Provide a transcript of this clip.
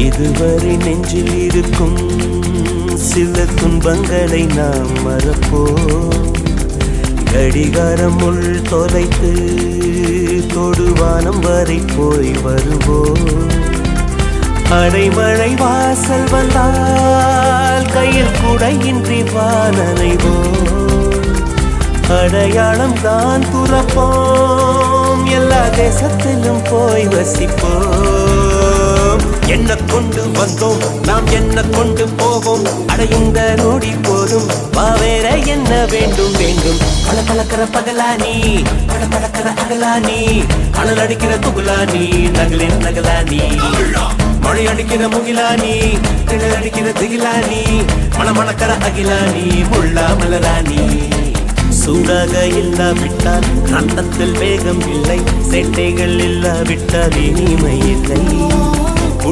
இதுவரை நெஞ்சில் இருக்கும் சில துன்பங்களை நாம் மறப்போம். கடிகாரம் உள் தொலைத்து தொடுவானம் வரை போய் வருவோம். அடைமழை வாசல் வந்தால் கையில் குடையின்றி வானனைவோம். அடையாளம் தான் துறப்போம், எல்லா தேசத்திலும் போய் வசிப்போம். என்ன கொண்டு வந்தோம் நாம் என்ன கொண்டு போவோம், அடையுந்த நோடி போதும் வேற என்ன வேண்டும் வேண்டும். பல பழக்கிற பகலானி பல பழக்கிற அகலானி, அனல் அடிக்கிற துகுலானி நகலின் நகலானி, மழை அடிக்கிற முகிலானி திணல் அடிக்கிற திகிலானி, மணமணக்கிற அகிலானி முள்ளா மலராணி. சூடாக இல்லாவிட்டால் ரத்தத்தில் வேகம் இல்லை, சேட்டைகள் இல்லாவிட்டால் இனிமை இல்லை.